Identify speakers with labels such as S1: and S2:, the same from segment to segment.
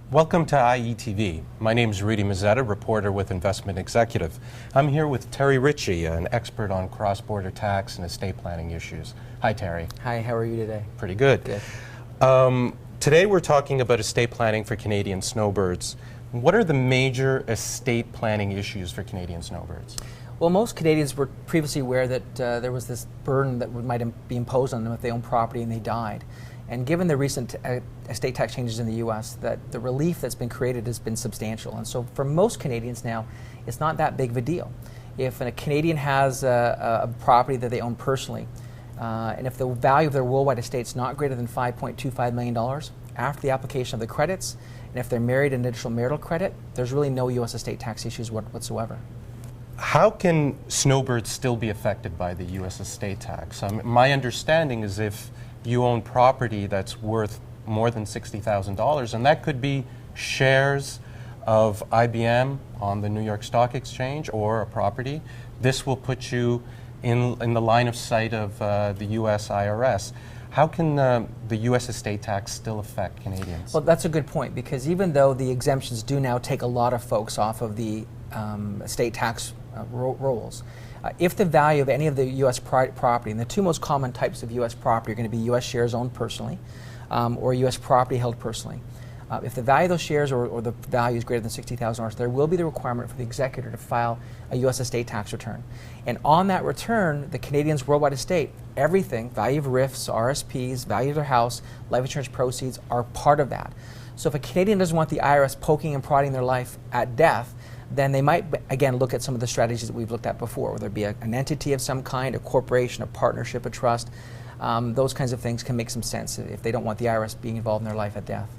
S1: Welcome to IETV. My name is Rudy Mazzetta, reporter with Investment Executive. I'm here with Terry Ritchie, an expert on cross-border tax and estate planning issues. Hi, Terry.
S2: Hi, how are you today?
S1: Pretty good.
S2: Good.
S1: Today we're talking about estate planning for Canadian snowbirds. What are the major estate planning issues for Canadian snowbirds?
S2: Well, most Canadians were previously aware that there was this burden that might be imposed on them if they own property and they died. And given the recent estate tax changes in the U.S., that the relief that's been created has been substantial. And so for most Canadians now, it's not that big of a deal. If a Canadian has a property that they own personally, and if the value of their worldwide estate is not greater than $5.25 million, after the application of the credits, and if they're married an additional marital credit, there's really no U.S. estate tax issues whatsoever.
S1: How can snowbirds still be affected by the U.S. estate tax? My understanding is if you own property that's worth more than $60,000, and that could be shares of IBM on the New York Stock Exchange or a property, this will put you in the line of sight of the U.S. IRS. How can the U.S. estate tax still affect Canadians?
S2: Well, that's a good point, because even though the exemptions do now take a lot of folks off of the estate tax rolls, if the value of any of the U.S. property, and the two most common types of U.S. property are going to be U.S. shares owned personally or U.S. property held personally. If the value of those shares or the value is greater than $60,000, there will be the requirement for the executor to file a U.S. estate tax return. And on that return, the Canadian's worldwide estate, everything, value of RIFs, RSPs, value of their house, life insurance proceeds are part of that. So if a Canadian doesn't want the IRS poking and prodding their life at death, then they might, again, look at some of the strategies that we've looked at before, whether it be an entity of some kind, a corporation, a partnership, a trust. Those kinds of things can make some sense if they don't want the IRS being involved in their life at death.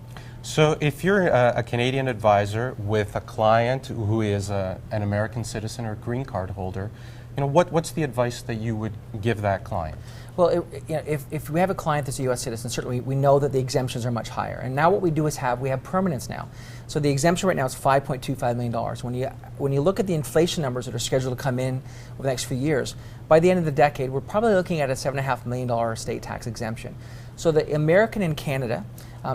S1: So if you're a Canadian advisor with a client who is an American citizen or green card holder, what's the advice that you would give that client?
S2: Well, if we have a client that's a U.S. citizen, certainly we know that the exemptions are much higher. And now what we do is we have permanence now. So the exemption right now is $5.25 million. When you look at the inflation numbers that are scheduled to come in over the next few years, by the end of the decade, we're probably looking at a $7.5 million estate tax exemption. So the American in Canada,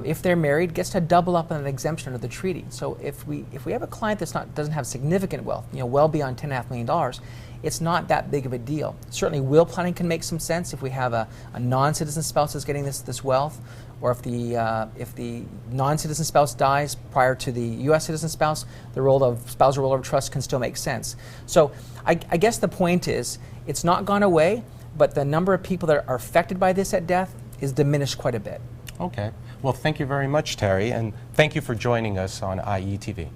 S2: if they're married, gets to double up on an exemption under the treaty. So if we have a client doesn't have significant wealth, well beyond $10.5 million, it's not that big of a deal. Certainly will planning can make some sense if we have a non-citizen spouse that's getting this wealth, or if the non-citizen spouse dies prior to the U.S. citizen spouse, the role of spousal rollover trust can still make sense. So I guess the point is, it's not gone away, but the number of people that are affected by this at death is diminished quite a bit.
S1: Okay. Well, thank you very much, Terry, and thank you for joining us on IETV.